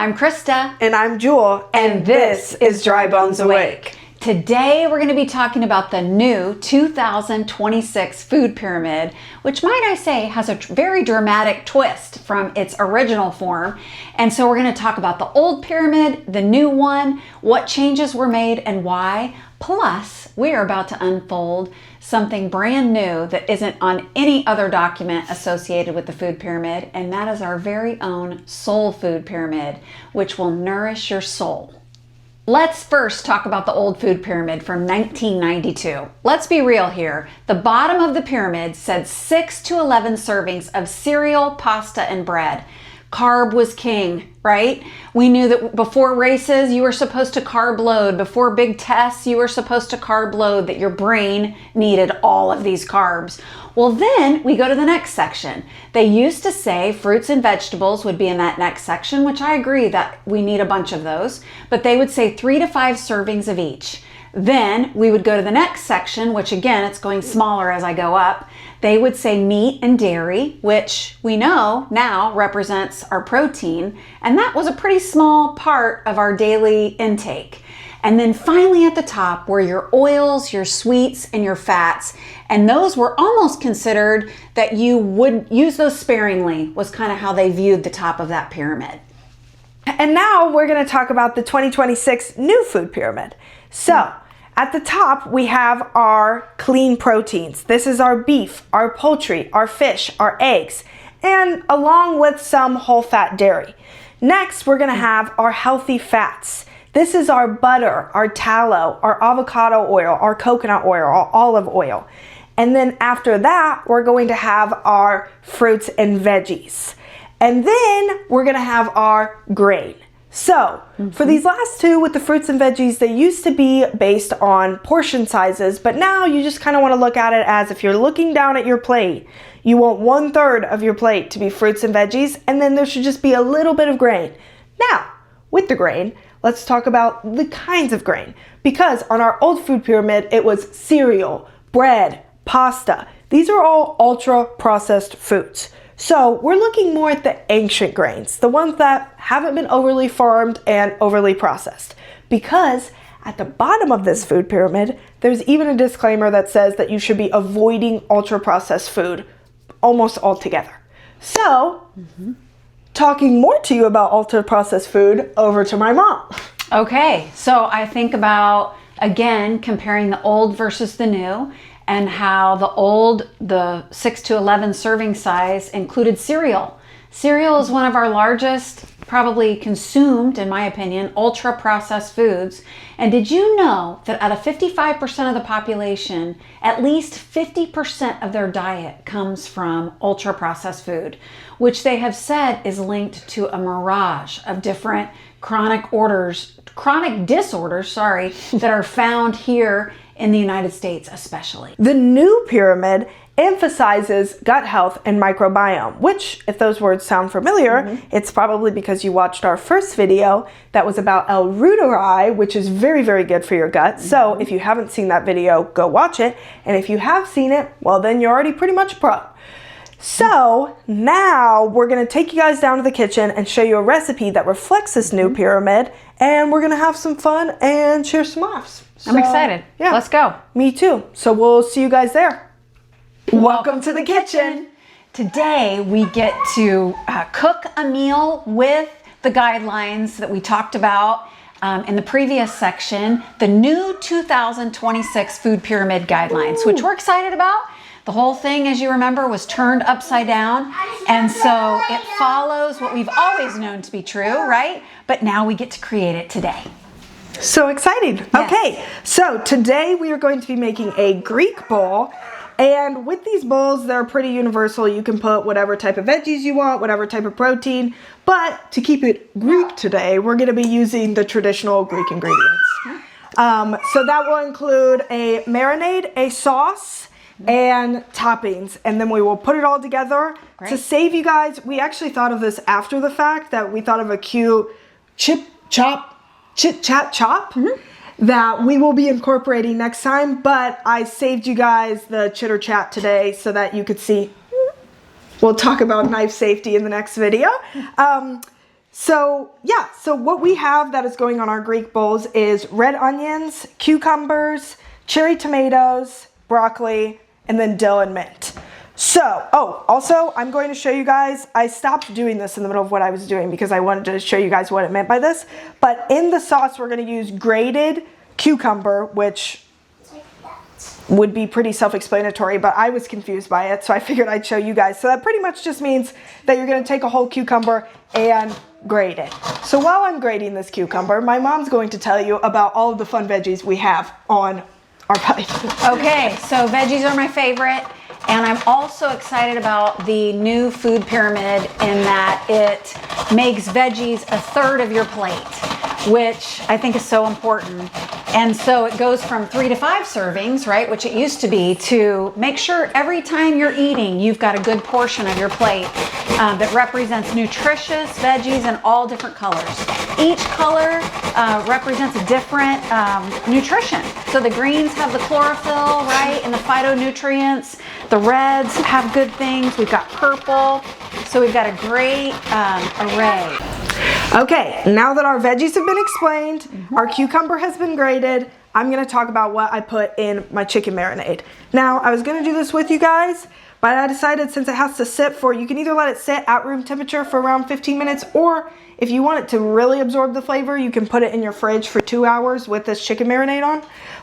I'm Krista. And I'm Jewel. And this is Dry Bones Awake. Today we're going to be talking about the new 2026 food pyramid, which might I say has a very dramatic twist from its original form. And so we're going to talk about the old pyramid, the new one, what changes were made and why. Plus, we are about to unfold something brand new that isn't on any other document associated with the food pyramid, and that is our very own soul food pyramid, which will nourish your soul. Let's first talk about the old food pyramid from 1992. Let's be real here. The bottom of the pyramid said 6 to 11 servings of cereal, pasta, and bread. Carb was king, right? We knew that before races, you were supposed to carb load. Before big tests, you were supposed to carb load, that your brain needed all of these carbs. Well, then we go to the next section. They used to say fruits and vegetables would be in that next section, which I agree that we need a bunch of those, but they would say 3 to 5 servings of each. Then we would go to the next section, which again, it's going smaller as I go up. They would say meat and dairy, which we know now represents our protein. And that was a pretty small part of our daily intake. And then finally at the top were your oils, your sweets, and your fats. And those were almost considered that you would use those sparingly, was kind of how they viewed the top of that pyramid. And now we're going to talk about the 2026 new food pyramid. So at the top, we have our clean proteins. This is our beef, our poultry, our fish, our eggs, and along with some whole fat dairy. Next, we're going to have our healthy fats. This is our butter, our tallow, our avocado oil, our coconut oil, our olive oil. And then after that, we're going to have our fruits and veggies. And then we're going to have our grain. So for these last two with the fruits and veggies, they used to be based on portion sizes, but now you just kind of want to look at it as if you're looking down at your plate, you want 1/3 of your plate to be fruits and veggies, and then there should just be a little bit of grain. Now, with the grain, let's talk about the kinds of grain, because on our old food pyramid, it was cereal, bread, pasta. These are all ultra processed foods. So we're looking more at the ancient grains, the ones that haven't been overly farmed and overly processed. Because at the bottom of this food pyramid, there's even a disclaimer that says that you should be avoiding ultra processed food almost altogether. So, talking more to you about ultra processed food, over to my mom. Okay, so I think about, again, comparing the old versus the new, and how the old, the 6 to 11 serving size included cereal. Cereal is one of our largest, probably consumed, in my opinion, ultra processed foods. And did you know that out of 55% of the population, at least 50% of their diet comes from ultra processed food, which they have said is linked to a mirage of different chronic disorders, that are found here in the United States especially. The new pyramid emphasizes gut health and microbiome, which, if those words sound familiar, it's probably because you watched our first video that was about L-reuteri, which is very, very good for your gut. So if you haven't seen that video, go watch it. And if you have seen it, well, then you're already pretty much a pro. So now we're going to take you guys down to the kitchen and show you a recipe that reflects this new pyramid, and we're going to have some fun and share some laughs. I'm excited. Yeah. Let's go. Me too. So we'll see you guys there. Welcome to the kitchen. Today we get to cook a meal with the guidelines that we talked about in the previous section, the new 2026 food pyramid guidelines, which we're excited about. The whole thing, as you remember, was turned upside down. And so it follows what we've always known to be true, right? But now we get to create it today. So exciting. Yes. Okay, so today we are going to be making a Greek bowl. And with these bowls, they're pretty universal. You can put whatever type of veggies you want, whatever type of protein. But to keep it Greek today, we're going to be using the traditional Greek ingredients. So that will include a marinade, a sauce, and toppings, and then we will put it all together. Great. To save you guys, we actually thought of this after the fact, that we thought of a cute chit chat chop that we will be incorporating next time, but I saved you guys the chitter chat today so that you could see. We'll talk about knife safety in the next video. So yeah, so what we have that is going on our Greek bowls is red onions, cucumbers, cherry tomatoes, broccoli, and then dill and mint. So, also I'm going to show you guys, I stopped doing this in the middle of what I was doing because I wanted to show you guys what it meant by this. But in the sauce, we're going to use grated cucumber, which would be pretty self-explanatory, but I was confused by it, so I figured I'd show you guys. So that pretty much just means that you're going to take a whole cucumber and grate it. So while I'm grating this cucumber, my mom's going to tell you about all of the fun veggies we have on our plate. Okay, so veggies are my favorite, and I'm also excited about the new food pyramid in that it makes veggies a third of your plate, which I think is so important. And so it goes from 3 to 5 servings, right, which it used to be, to make sure every time you're eating, you've got a good portion of your plate that represents nutritious veggies in all different colors. Each color represents a different nutrition. So the greens have the chlorophyll, right, and the phytonutrients. The reds have good things. We've got purple. So we've got a great array. Okay, now that our veggies have been explained, our cucumber has been grated, I'm going to talk about what I put in my chicken marinade. Now, I was going to do this with you guys, but I decided since it has to sit for, you can either let it sit at room temperature for around 15 minutes, or if you want it to really absorb the flavor, you can put it in your fridge for 2 hours with this chicken marinade on.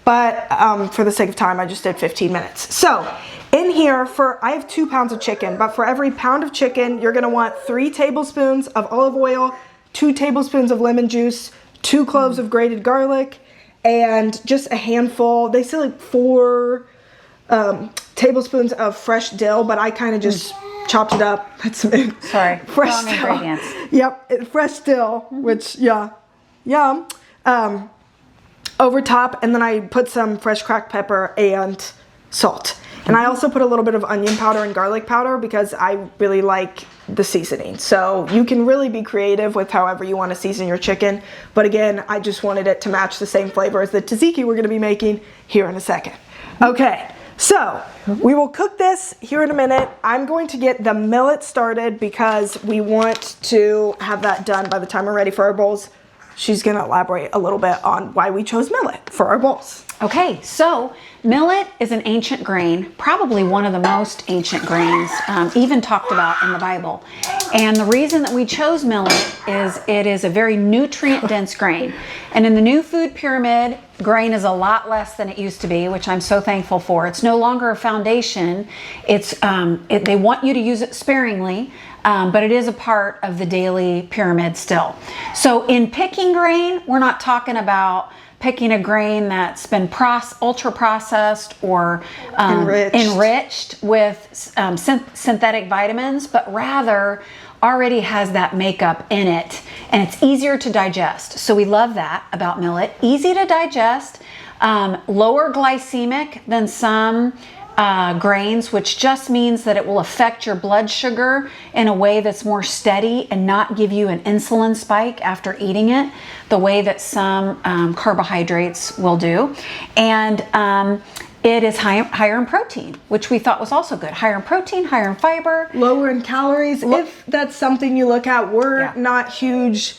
But for the sake of time, I just did 15 minutes. So in here, I have 2 pounds of chicken, but for every pound of chicken, you're going to want 3 tablespoons of olive oil, 2 tablespoons of lemon juice, 2 cloves of grated garlic, and just a handful, they say like 4 tablespoons of fresh dill, but I kind of just chopped it up. Sorry, fresh wrong dill. ingredients. Yep, fresh dill, which, yeah, yum. Over top, and then I put some fresh cracked pepper and salt. And I also put a little bit of onion powder and garlic powder because I really like the seasoning. So you can really be creative with however you want to season your chicken. But again, I just wanted it to match the same flavor as the tzatziki we're going to be making here in a second. Okay, so we will cook this here in a minute. I'm going to get the millet started because we want to have that done by the time we're ready for our bowls. She's going to elaborate a little bit on why we chose millet for our bowls. Okay, so millet is an ancient grain, probably one of the most ancient grains, even talked about in the Bible. And the reason that we chose millet is it is a very nutrient-dense grain. And in the new food pyramid, grain is a lot less than it used to be, which I'm so thankful for. It's no longer a foundation. They want you to use it sparingly, but it is a part of the daily pyramid still. So in picking grain, we're not talking about picking a grain that's been ultra processed or enriched with synthetic vitamins, but rather already has that makeup in it, and it's easier to digest. So we love that about millet. Easy to digest, lower glycemic than some grains, which just means that it will affect your blood sugar in a way that's more steady and not give you an insulin spike after eating it, the way that some carbohydrates will do. And it is higher in protein, which we thought was also good. Higher in protein, higher in fiber. Lower in calories, if that's something you look at. We're not huge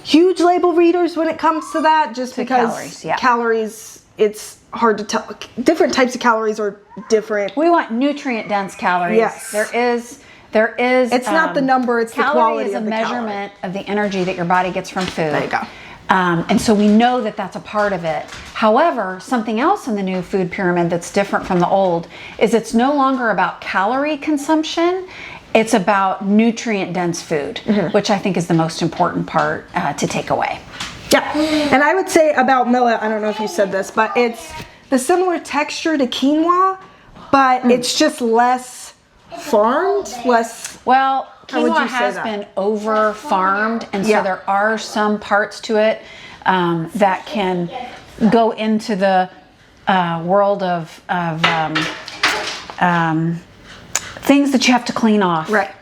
label readers when it comes to that, just because calories, it's hard to tell. Different types of calories are different. We want nutrient-dense calories. Yes. There is. It's not the number, it's the quality of the calorie. Calorie is a measurement of the energy that your body gets from food. There you go. And so we know that that's a part of it. However, something else in the new food pyramid that's different from the old is it's no longer about calorie consumption. It's about nutrient-dense food, which I think is the most important part to take away. Yeah, and I would say about millet, I don't know if you said this, but it's the similar texture to quinoa, but it's just less farmed, Well, quinoa has been over-farmed, and so there are some parts to it that can go into the world of things that you have to clean off. Right.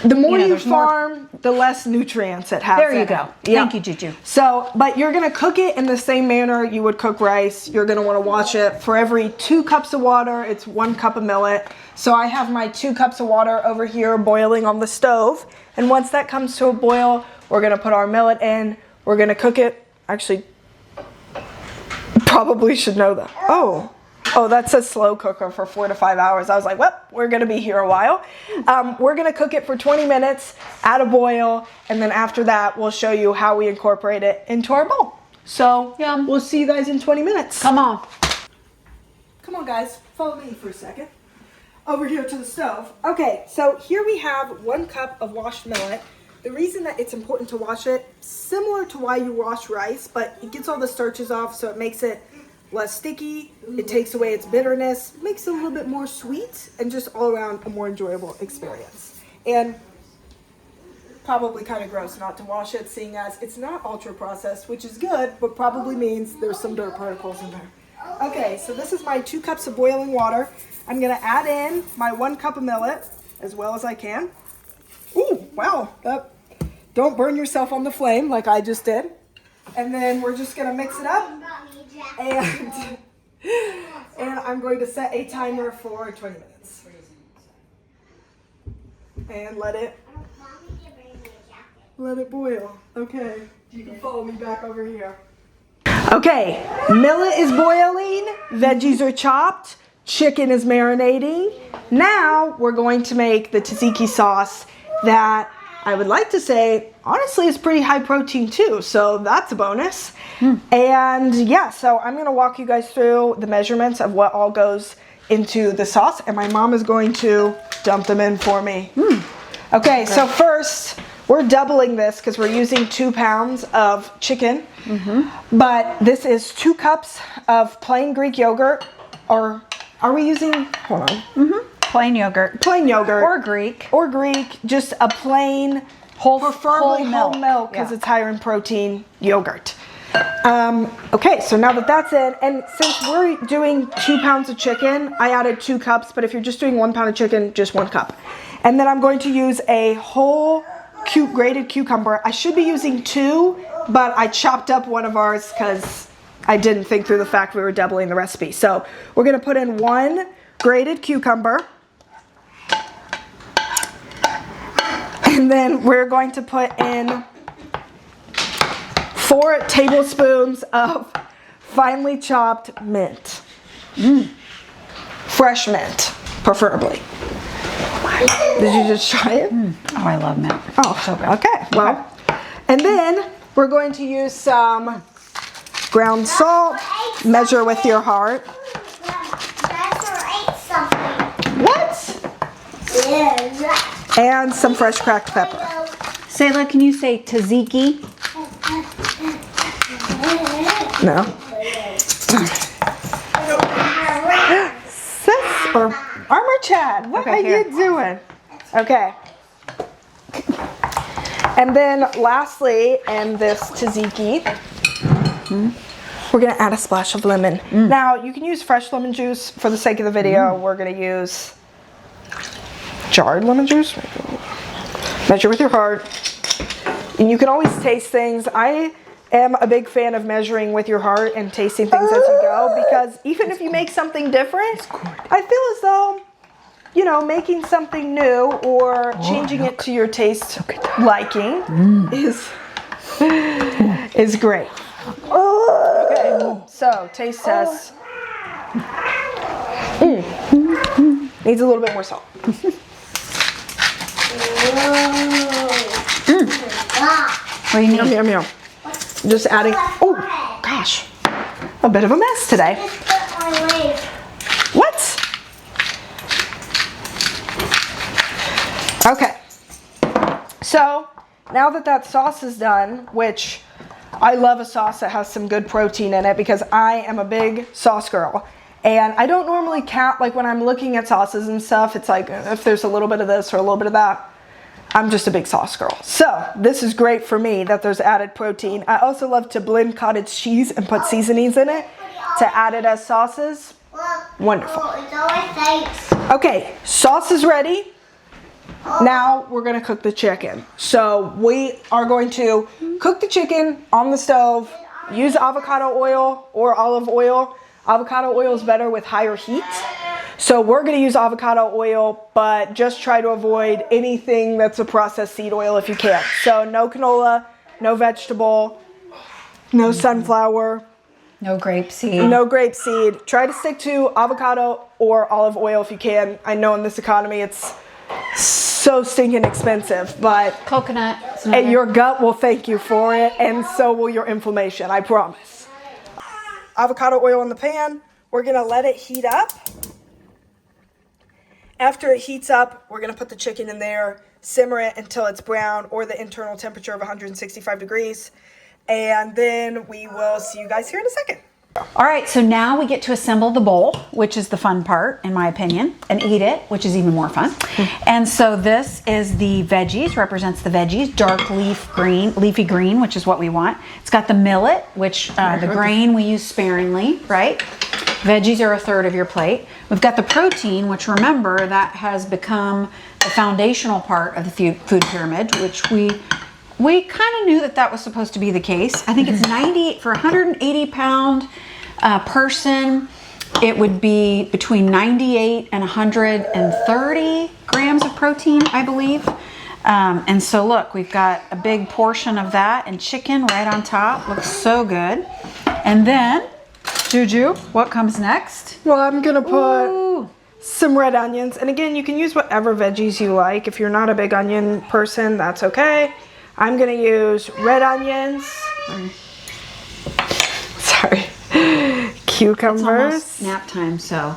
The more you there's more. farm, the less nutrients it has. There you in go. it. Yeah. Thank you, Juju. So, but you're gonna cook it in the same manner you would cook rice. You're gonna wanna wash it. For every 2 cups of water, it's 1 cup of millet. So I have my 2 cups of water over here boiling on the stove. And once that comes to a boil, we're gonna put our millet in. We're gonna cook it. Actually, probably should know that. Oh, that says slow cooker for 4 to 5 hours. I was like, well, we're gonna be here a while. We're gonna cook it for 20 minutes at a boil, and then after that, we'll show you how we incorporate it into our bowl. So, Yum. we'll see you guys in 20 minutes. Come on. Come on, guys, follow me for a second. Over here to the stove. Okay, so here we have 1 cup of washed millet. The reason that it's important to wash it, similar to why you wash rice, but it gets all the starches off, so it makes it less sticky, it takes away its bitterness, makes it a little bit more sweet, and just all around a more enjoyable experience. And probably kind of gross not to wash it, seeing as it's not ultra processed, which is good, but probably means there's some dirt particles in there. Okay, so this is my 2 cups of boiling water. I'm gonna add in my 1 cup of millet as well as I can. Ooh, wow, don't burn yourself on the flame like I just did. And then we're just gonna mix it up. And I'm going to set a timer for 20 minutes. And let it boil. Okay, you can follow me back over here. Okay, millet is boiling, veggies are chopped, chicken is marinating. Now we're going to make the tzatziki sauce that I would like to say, honestly, is pretty high protein too, so that's a bonus. And yeah, so I'm gonna walk you guys through the measurements of what all goes into the sauce, and my mom is going to dump them in for me. Okay, so first, we're doubling this because we're using 2 pounds of chicken, but this is 2 cups of plain Greek yogurt, or are we using, hold on. Plain yogurt. Plain yogurt. Or Greek. Or Greek, just a plain, preferably whole milk because it's higher in protein yogurt. Okay, so now that that's in, and since we're doing 2 pounds of chicken, I added 2 cups, but if you're just doing 1 pound of chicken, just 1 cup. And then I'm going to use a whole grated cucumber. I should be using 2, but I chopped up one of ours because I didn't think through the fact we were doubling the recipe. So we're gonna put in 1 grated cucumber. And then we're going to put in 4 tablespoons of finely chopped mint. Fresh mint, preferably. Did you just try it? Oh, I love mint. Oh, so good. Okay, well, and then we're going to use some ground salt. Measure with your heart. What? And some fresh cracked pepper. Sayla, can you say tzatziki? No. Sis or Armor Chad, what are you doing? Okay. And then lastly, in this tzatziki, we're gonna add a splash of lemon. Now, you can use fresh lemon juice. For the sake of the video, we're gonna use jarred lemon juice. Measure with your heart. And you can always taste things. I am a big fan of measuring with your heart and tasting things as you go, because even if you make something different, I feel as though, you know, making something new or changing it to your taste liking is great. Okay, so taste test. Needs a little bit more salt. What do you need? Yum, yum. Just adding, oh gosh, a bit of a mess today. What? Okay, so now that sauce is done, which I love a sauce that has some good protein in it because I am a big sauce girl. And I don't normally count, like when I'm looking at sauces and stuff, it's like if there's a little bit of this or a little bit of that. I'm just a big sauce girl. So this is great for me that there's added protein. I also love to blend cottage cheese and put seasonings in it to add it as sauces. Wonderful. Okay, sauce is ready. Now we're gonna cook the chicken. So we are going to cook the chicken on the stove, use avocado oil or olive oil. Avocado oil is better with higher heat. So we're gonna use avocado oil, but just try to avoid anything that's a processed seed oil if you can. So no canola, no vegetable, no sunflower. No grapeseed. No grapeseed. Try to stick to avocado or olive oil if you can. I know in this economy it's so stinking expensive, but Coconut. and your gut will thank you for it, and so will your inflammation, I promise. Avocado oil in the pan. We're gonna let it heat up. After it heats up, we're gonna put the chicken in there, simmer it until it's brown or the internal temperature of 165 degrees. And then we will see you guys here in a second. All right, so now we get to assemble the bowl, which is the fun part, in my opinion, and eat it, which is even more fun. And so this is the veggies, represents the veggies, dark leafy green, which is what we want. It's got the millet, which the grain we use sparingly, right? Veggies are a third of your plate. We've got the protein, which remember, that has become the foundational part of the food pyramid, which we kind of knew that was supposed to be the case. I think it's 90 for 180 pound person. It would be between 98 and 130 grams of protein, I believe. And so look, we've got a big portion of that and chicken right on top. Looks so good. And then, Juju, what comes next? Well, I'm gonna put some red onions. And again, you can use whatever veggies you like. If you're not a big onion person, that's okay. I'm gonna use red onions. Sorry. Cucumbers. It's almost nap time, so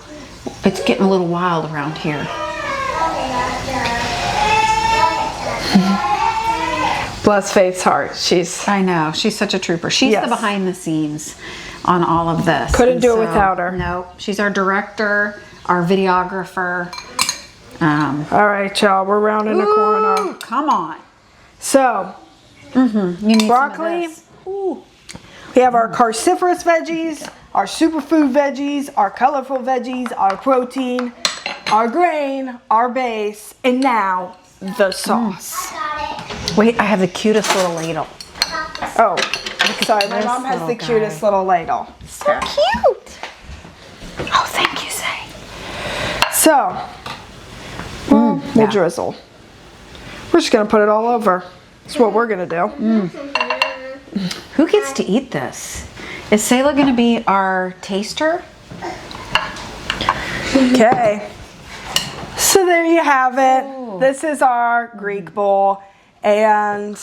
it's getting a little wild around here. Bless Faith's heart. I know, she's such a trooper. She's the behind the scenes on all of this. Couldn't do it without her. No, she's our director, our videographer. All right, y'all, we're rounding the corner. Come on. So, You need broccoli. some of this. Ooh. We have our cruciferous veggies, our superfood veggies, our colorful veggies, our protein, our grain, our base, and now the sauce. Wait, I have the cutest little ladle. Oh, sorry, my this mom has the little cutest guy. little ladle. So cute. Oh, thank you, Say. So, we'll drizzle. We're just gonna put it all over. That's what we're gonna do. Who gets to eat this? Is Sayla gonna be our taster? Okay. So there you have it. This is our Greek bowl. And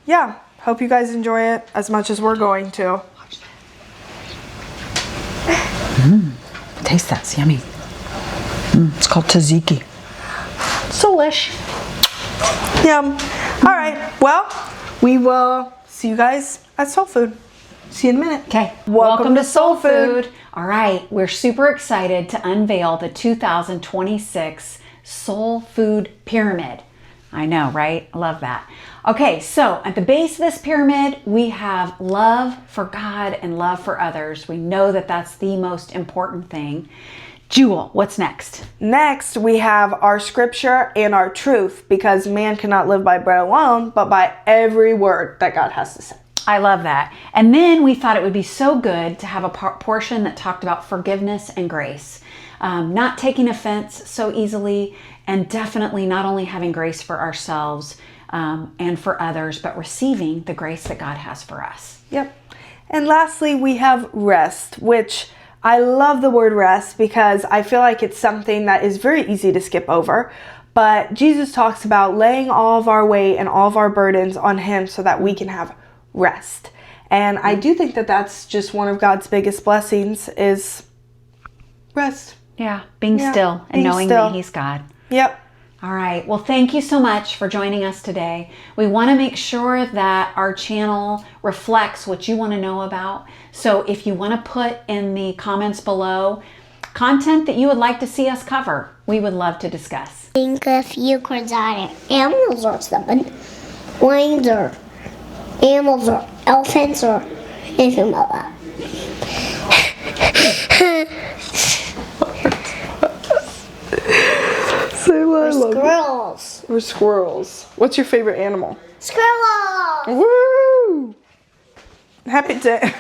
yeah, hope you guys enjoy it as much as we're going to. Taste that, it's yummy. It's called Tzatziki. Soulish. Yum. All right. Well, we will see you guys at Soul Food. See you in a minute. Okay. Welcome to Soul Food. All right. We're super excited to unveil the 2026 Soul Food Pyramid. I know, right? I love that. Okay, so at the base of this pyramid, we have love for God and love for others. We know that that's the most important thing. Jewel, what's next? Next, we have our scripture and our truth, because man cannot live by bread alone, but by every word that God has to say. I love that. And then we thought it would be so good to have a portion that talked about forgiveness and grace. Not taking offense so easily, and definitely not only having grace for ourselves and for others, but receiving the grace that God has for us. Yep. And lastly, we have rest, which I love the word rest because I feel like it's something that is very easy to skip over. But Jesus talks about laying all of our weight and all of our burdens on Him so that we can have rest. And I do think that that's just one of God's biggest blessings is rest. Yeah, being still and knowing that He's God. Yep. All right. Well, thank you so much for joining us today. We want to make sure that our channel reflects what you want to know about. So if you want to put in the comments below content that you would like to see us cover, we would love to discuss. Think a few exotic animals or something. Lions or animals or elephants or anything like that. Say what I love. Squirrels. or squirrels? What's your favorite animal? Squirrel. Woo! Happy day.